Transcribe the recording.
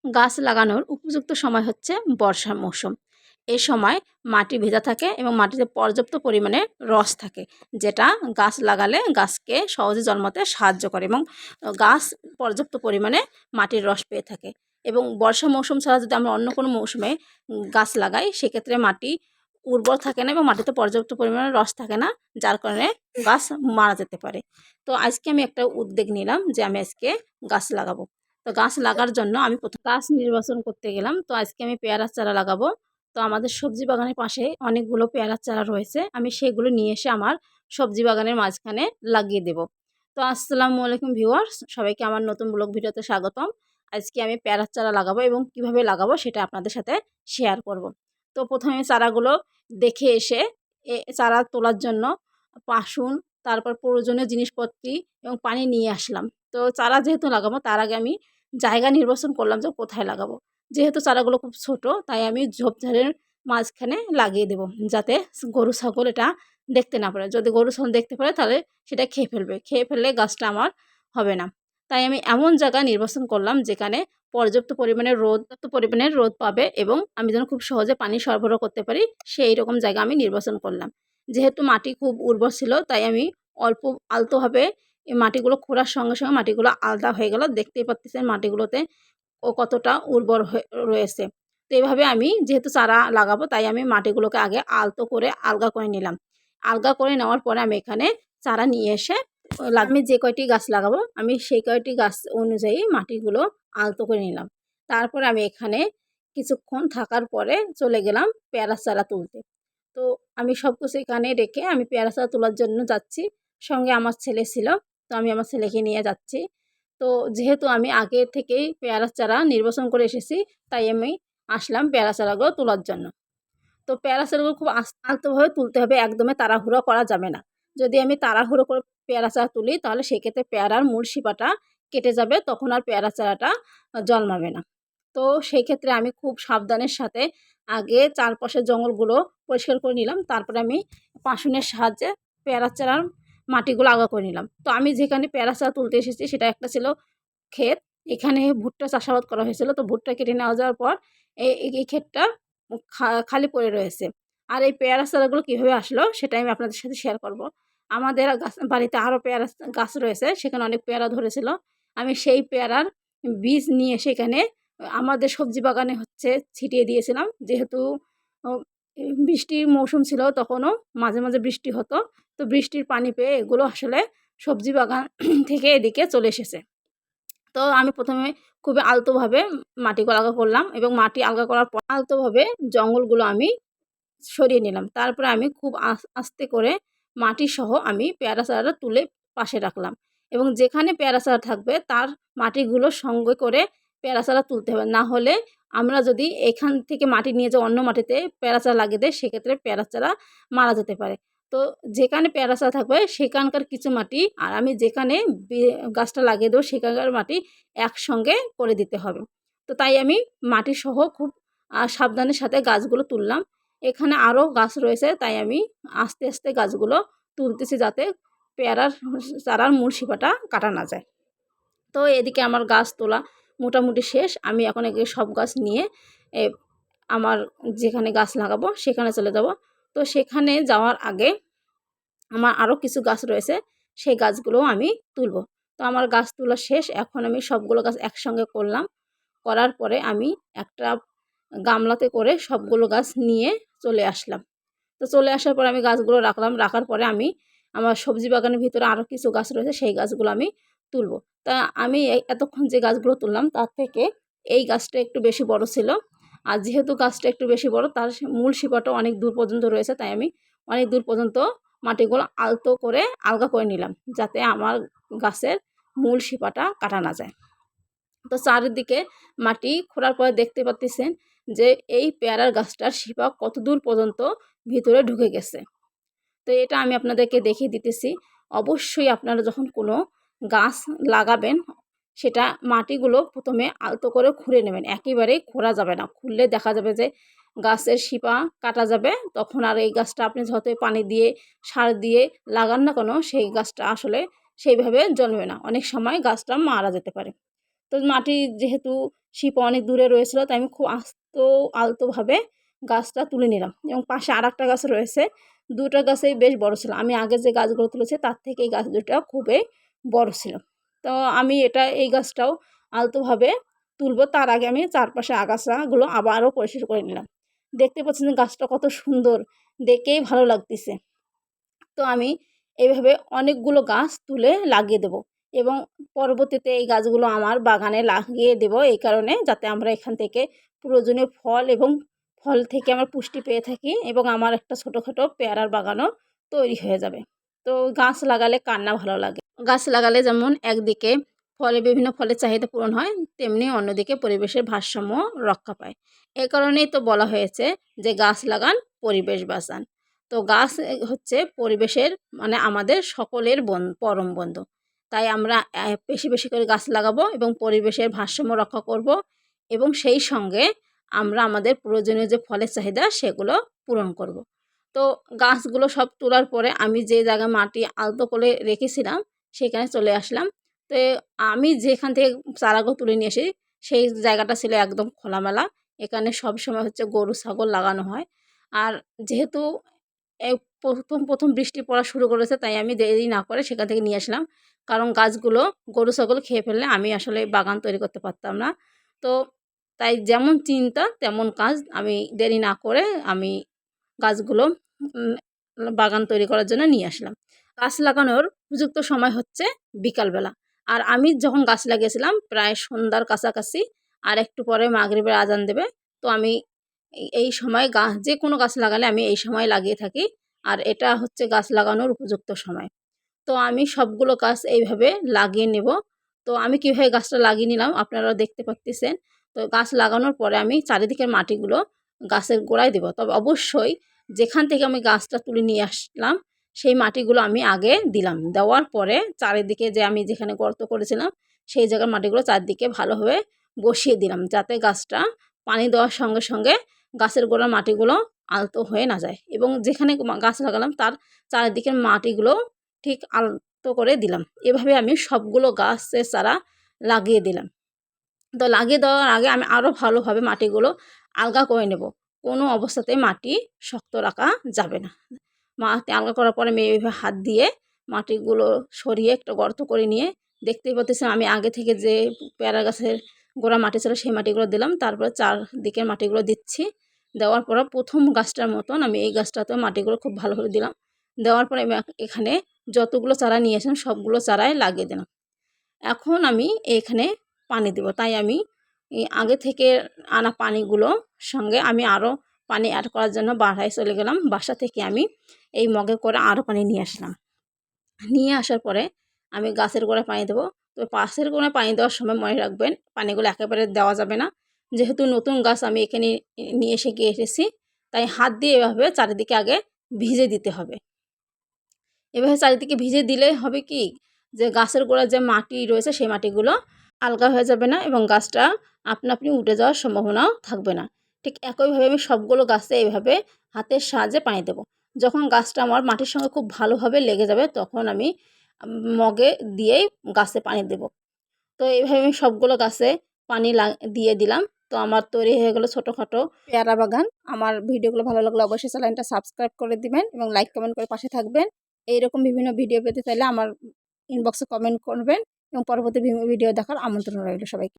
গাছ লাগানোর উপযুক্ত সময় হচ্ছে বর্ষা মৌসুম। এই সময় মাটি ভেজা থাকে এবং মাটিতে পর্যাপ্ত পরিমাণে রস থাকে, যেটা গাছ লাগালে গাছকে সহজে জন্মাতে সাহায্য করে এবং গাছ পর্যাপ্ত পরিমাণে মাটির রস পেয়ে থাকে। এবং বর্ষা মৌসুম ছাড়া যদি আমরা অন্য কোনো মৌসুমে গাছ লাগাই, সেক্ষেত্রে মাটি উর্বর থাকে না এবং মাটিতে পর্যাপ্ত পরিমাণে রস থাকে না, যার কারণে গাছ মারা যেতে পারে। তো আজকে আমি একটা উদ্যোগ নিলাম যে আমি আজকে গাছ লাগাবো। তো গাছ লাগার জন্য আমি প্রথম গাছ নির্বাচন করতে গেলাম। তো আজকে আমি পেয়ারার চারা লাগাবো। তো আমাদের সবজি বাগানের পাশে অনেকগুলো পেয়ারার চারা রয়েছে। আমি সেগুলো নিয়ে এসে আমার সবজি বাগানের মাঝখানে লাগিয়ে দেব। তো আসসালামু আলাইকুম ভিউয়ার্স, সবাইকে আমার নতুন ব্লগ ভিডিওতে স্বাগতম। আজকে আমি পেয়ারার চারা লাগাবো এবং কিভাবে লাগাবো সেটা আপনাদের সাথে শেয়ার করব। তো প্রথমে চারাগুলো দেখে এসে চারা তোলার জন্য পাসুন, তারপর প্রয়োজনীয় জিনিসপত্র এবং পানি নিয়ে আসলাম। তো চারা যেহেতু লাগাবো, তার আগে আমি জায়গা নির্বাচন করলাম যে কোথায় লাগাবো। যেহেতু চারাগুলো খুব ছোট, তাই আমি ঝোপঝাড়ের মাঝখানে লাগিয়ে দেব, যাতে গরু ছাগল এটা দেখতে না পারে। যদি গরু ছাগল দেখতে পারে তাহলে সেটা খেয়ে ফেলবে, খেয়ে ফেললে গাছটা আমার হবে না। তাই আমি এমন জায়গা নির্বাচন করলাম যেখানে পর্যাপ্ত পরিমাণে রোদ পাবে এবং আমি যেন খুব সহজে পানি সরবরাহ করতে পারি, সেই রকম জায়গা আমি নির্বাচন করলাম। যেহেতু মাটি খুব উর্বর ছিল, তাই আমি অল্প আলতোভাবে এই মাটিগুলো খোঁড়ার সঙ্গে সঙ্গে মাটিগুলো আলগা হয়ে গেল। দেখতেই পাচ্ছেন মাটিগুলোতে কতটা উর্বর হয়ে রয়েছে। তো এভাবে আমি যেহেতু চারা লাগাবো, তাই আমি মাটিগুলোকে আগে আলতো করে আলগা করে নিলাম। আলগা করে নেওয়ার পরে আমি এখানে চারা নিয়ে এসে আমি যে কয়টি গাছ লাগাবো, আমি সেই কয়টি গাছ অনুযায়ী মাটিগুলো আলতো করে নিলাম। তারপরে আমি এখানে কিছুক্ষণ থাকার পরে চলে গেলাম পেয়ারা চারা তুলতে। তো আমি সব কিছু এখানে রেখে আমি পেয়ারা চারা তোলার জন্য যাচ্ছি। সঙ্গে আমার ছেলে ছিল, তো আমি আমার ছেলেকে নিয়ে যাচ্ছি। তো যেহেতু আমি আগে থেকেই পেয়ারা চারা নির্বাচন করে এসেছি, তাই আমি আসলাম পেয়ারা চারাগুলো তোলার জন্য। তো পেয়ারা চারাগুলো খুব আলতোভাবে তুলতে হবে, একদমই তাড়াহুড়ো করা যাবে না। যদি আমি তাড়াহুড়ো করে পেয়ারা চারা তুলি, তাহলে সেক্ষেত্রে পেয়ারার মূল শিপাটা কেটে যাবে, তখন আর পেয়ারা চারাটা জন্মাবে না। তো সেই ক্ষেত্রে আমি খুব সাবধানের সাথে আগে চারপাশের জঙ্গলগুলো পরিষ্কার করে নিলাম। তারপরে আমি পাশুনের সাহায্যে পেয়ারা চারার মাটিগুলো আলগা করে নিলাম। তো আমি যেখানে পেয়ারা চারা তুলতে এসেছি সেটা একটা ছিল ক্ষেত। এখানে ভুট্টা চাষাবাদ করা হয়েছিল। তো ভুট্টা কেটে নেওয়া যাওয়ার পর এই ক্ষেতটা খালি পড়ে রয়েছে। আর এই পেয়ারা চারাগুলো কীভাবে আসলো সেটাই আমি আপনাদের সাথে শেয়ার করব। আমাদের বাড়িতে আরও পেয়ারা গাছ রয়েছে, সেখানে অনেক পেয়ারা ধরেছিল। আমি সেই পেয়ারার বীজ নিয়ে সেখানে আমাদের সবজি বাগানে ছিটিয়ে দিয়েছিলাম। যেহেতু ও বৃষ্টির মৌসুম ছিল, তখনও মাঝে মাঝে বৃষ্টি হতো। তো বৃষ্টির পানি পেয়ে এগুলো আসলে সবজি বাগান থেকে এদিকে চলে এসেছে। তো আমি প্রথমে খুবই আলতোভাবে মাটিগুলো আলগা করলাম এবং মাটি আলগা করার পর আলতোভাবে জঙ্গলগুলো আমি সরিয়ে নিলাম। তারপরে আমি খুব আস্তে করে মাটিসহ আমি পেয়ারা চারাটা তুলে পাশে রাখলাম এবং যেখানে পেয়ারা চারা থাকবে তার মাটিগুলো সঙ্গে করে পেয়ারা চারা তুলতে হবে। না হলে আমরা যদি এখান থেকে মাটি নিয়ে যাই অন্য মাটিতে পেয়ারা চারা লাগিয়ে দেয়, সেক্ষেত্রে পেয়ারা চারা মারা যেতে পারে। তো যেখানে পেয়ারা চারা থাকবে সেখানকার কিছু মাটি আর আমি যেখানে গাছটা লাগিয়ে দেবো সেখানকার মাটি একসঙ্গে করে দিতে হবে। তো তাই আমি মাটিসহ খুব সাবধানের সাথে গাছগুলো তুললাম। এখানে আরও গাছ রয়েছে, তাই আমি আস্তে আস্তে গাছগুলো তুলতেছি, যাতে পেয়ারার চারার মূল শিপাটা কাটা না যায়। তো এদিকে আমার গাছ তোলা মোটামুটি শেষ। আমি এখন এদিকে সব গাছ নিয়ে এ আমার যেখানে গাছ লাগাবো সেখানে চলে যাব। তো সেখানে যাওয়ার আগে আমার আরও কিছু গাছ রয়েছে, সেই গাছগুলোও আমি তুলব। তো আমার গাছ তোলা শেষ। এখন আমি সবগুলো গাছ একসঙ্গে করলাম। করার পরে আমি একটা গামলাতে করে সবগুলো গাছ নিয়ে চলে আসলাম। তো চলে আসার পরে আমি গাছগুলো রাখলাম। রাখার পরে আমি আমার সবজি বাগানের ভিতরে আরও কিছু গাছ রয়েছে, সেই গাছগুলো আমি তুলব। তা আমি এতক্ষণ যে গাছগুলো তুললাম তার থেকে এই গাছটা একটু বেশি বড় ছিল। আর যেহেতু গাছটা একটু বেশি বড়, তার মূল শিপাটা অনেক দূর পর্যন্ত রয়েছে, তাই আমি অনেক দূর পর্যন্ত মাটিগুলো আলতো করে আলগা করে নিলাম, যাতে আমার গাছের মূল শিপাটা কাটা না যায়। তো চারিদিকে মাটি খোঁড়ার পরে দেখতে পাচ্ছেন যে এই পেয়ারার গাছটার শিপা কত দূর পর্যন্ত ভিতরে ঢুকে গেছে। তো এটা আমি আপনাদেরকে দেখিয়ে দিতেছি। অবশ্যই আপনারা যখন কোনো গাছ লাগাবেন, সেটা মাটিগুলো প্রথমে আলতো করে খুঁড়ে নেবেন। একেবারেই খোঁড়া যাবে না, খুঁড়লে দেখা যাবে যে গাছের শিপা কাটা যাবে। তখন আর এই গাছটা আপনি যতই পানি দিয়ে সার দিয়ে লাগান না কেন, সেই গাছটা আসলে সেইভাবে জন্মে না, অনেক সময় গাছটা মারা যেতে পারে। তো মাটি যেহেতু শিপা অনেক দূরে রয়েছিল, তাই আমি খুব আলতোভাবে গাছটা তুলে নিলাম। এবং পাশে আরেকটা গাছ রয়েছে, দুটো গাছেই বেশ বড় ছিল। আমি আগে যে গাছগুলো তুলেছি তার থেকে এই গাছ দুটো খুবই বড় ছিল। তো আমি এই গাছটাও আলতোভাবে তুলবো, তার আগে আমি চারপাশে আগাছাগুলো আবারও পরিষ্কার করে নিলাম। দেখতে পাচ্ছেন গাছটা কত সুন্দর, দেখেই ভালো লাগতেছে। তো আমি এইভাবে অনেকগুলো গাছ তুলে লাগিয়ে দেব এবং পরবর্তীতে এই গাছগুলো আমার বাগানে লাগিয়ে দেব, এই কারণে যাতে আমরা এখান থেকে প্রয়োজনীয় ফল এবং ফল থেকে আমরা পুষ্টি পেয়ে থাকি এবং আমার একটা ছোটোখাটো পেয়ারার বাগানও তৈরি হয়ে যাবে। তো গাছ লাগালে কার না ভালো লাগে। গাছ লাগালে যেমন একদিকে বিভিন্ন ফলের চাহিদা পূরণ হয়, তেমনি অন্যদিকে পরিবেশের ভারসাম্য রক্ষা পায়। এ কারণেই তো বলা হয়েছে যে গাছ লাগান পরিবেশ বাঁচান। তো গাছ হচ্ছে পরিবেশের মানে আমাদের সকলের পরম বন্ধু। তাই আমরা বেশি বেশি করে গাছ লাগাবো এবং পরিবেশের ভারসাম্য রক্ষা করব এবং সেই সঙ্গে আমরা আমাদের প্রয়োজনীয় যে ফলের চাহিদা সেগুলো পূরণ করব। তো গাছগুলো সব তোলার পরে আমি যে জায়গায় মাটি আলতো করে রেখেছিলাম সেখানে চলে আসলাম। তো আমি যেখান থেকে চারাগুলো তুলে নিয়ে আসি সেই জায়গাটা ছিল একদম খোলামেলা। এখানে সবসময় হচ্ছে গরু ছাগল লাগানো হয়। আর যেহেতু এই প্রথম বৃষ্টি পড়া শুরু করেছে, তাই আমি দেরি না করে সেখান থেকে নিয়ে আসলাম। কারণ গাছগুলো গরু ছাগল খেয়ে ফেললে আমি আসলে বাগান তৈরি করতে পারতাম না। তো তাই যেমন চিন্তা তেমন কাজ, আমি দেরি না করে আমি গাছগুলো উম বাগান তৈরি করার জন্য নিয়ে আসলাম। গাছ লাগানোর উপযুক্ত সময় হচ্ছে বিকালবেলা। আর আমি যখন গাছ লাগিয়েছিলাম প্রায় সন্ধ্যার কাছাকাছি, আর একটু পরে মাগরিবের আজান দেবে। তো আমি এই সময় যেকোনো গাছ লাগালে আমি এই সময় লাগিয়ে থাকি। আর এটা হচ্ছে গাছ লাগানোর উপযুক্ত সময়। তো আমি সবগুলো গাছ এইভাবে লাগিয়ে নেব। তো আমি কীভাবে গাছটা লাগিয়ে নিলাম আপনারাও দেখতে পাচ্ছেন। তো গাছ লাগানোর পরে আমি চারিদিকের মাটিগুলো গাছের গোড়ায় দেব। তবে অবশ্যই যেখান থেকে আমি গাছটা তুলে নিয়ে আসলাম সেই মাটিগুলো আমি আগে দিলাম। দেওয়ার পরে চারিদিকে যে আমি যেখানে গর্ত করেছিলাম সেই জায়গার মাটিগুলো চারদিকে ভালোভাবে বসিয়ে দিলাম, যাতে গাছটা পানি দেওয়ার সঙ্গে সঙ্গে গাছের গোড়ার মাটিগুলো আলতো হয়ে না যায়। এবং যেখানে গাছ লাগালাম তার চারিদিকের মাটিগুলো ঠিক আলতো করে দিলাম। এভাবে আমি সবগুলো গাছের চারা লাগিয়ে দিলাম। তো লাগিয়ে দেওয়ার আগে আমি আরও ভালোভাবে মাটিগুলো আলগা করে নেব। কোনো অবস্থাতেই মাটি শক্ত রাখা যাবে না। মাটি আলগা করার পরে আমি এইভাবে হাত দিয়ে মাটিগুলো সরিয়ে একটা গর্ত করে নিয়ে, দেখতেই পাচ্ছেন আমি আগে থেকে যে পেয়ারা গাছের গোড়া মাটি ছিল সেই মাটিগুলো দিলাম। তারপরে চারদিকের মাটিগুলো দিচ্ছি। দেওয়ার পর প্রথম গাছটার মতন আমি এই গাছটাতেও মাটিগুলো খুব ভালোভাবে দিলাম। দেওয়ার পরে আমি এখানে যতগুলো চারা নিয়েছিলাম সবগুলো চারাই লাগিয়ে দিলাম। এখন আমি এখানে পানি দেব। তাই আমি আগে থেকে আনা পানিগুলো সঙ্গে আমি আরও পানি অ্যাড করার জন্য বাসায় চলে গেলাম। বাসা থেকে আমি এই মগে করে আরও পানি নিয়ে আসলাম। নিয়ে আসার পরে আমি গাছের গোড়ায় পানি দেবো। তো গাছের গোড়ায় পানি দেওয়ার সময় মনে রাখবেন পানিগুলো একেবারে দেওয়া যাবে না। যেহেতু নতুন গাছ আমি এখানে নিয়ে এসেছি, তাই হাত দিয়ে এভাবে চারিদিকে আগে ভিজে দিতে হবে। এভাবে চারিদিকে ভিজে দিলে হবে কি, যে গাছের গোড়ায় যে মাটি রয়েছে সেই মাটিগুলো আলগা হয়ে যাবে না এবং গাছটা আপনা আপনি উঠে যাওয়ার সম্ভাবনাও থাকবে না। ঠিক একইভাবে আমি সবগুলো গাছে এইভাবে হাতের সাহায্যে পানি দেব। যখন গাছটা আমার মাটির সঙ্গে খুব ভালোভাবে লেগে যাবে তখন আমি মগে দিয়েই গাছে পানি দেব। তো এইভাবে আমি সবগুলো গাছে পানি দিয়ে দিলাম। তো আমার তৈরি হয়ে গেল ছোটোখাটো পেয়ারা বাগান। আমার ভিডিওগুলো ভালো লাগলে অবশ্যই চ্যানেলটা সাবস্ক্রাইব করে দিবেন এবং লাইক কমেন্ট করে পাশে থাকবেন। এইরকম বিভিন্ন ভিডিও পেতে চাইলে আমার ইনবক্সে কমেন্ট করবেন এবং পরবর্তী ভিডিও দেখার আমন্ত্রণ রইল সবাইকে।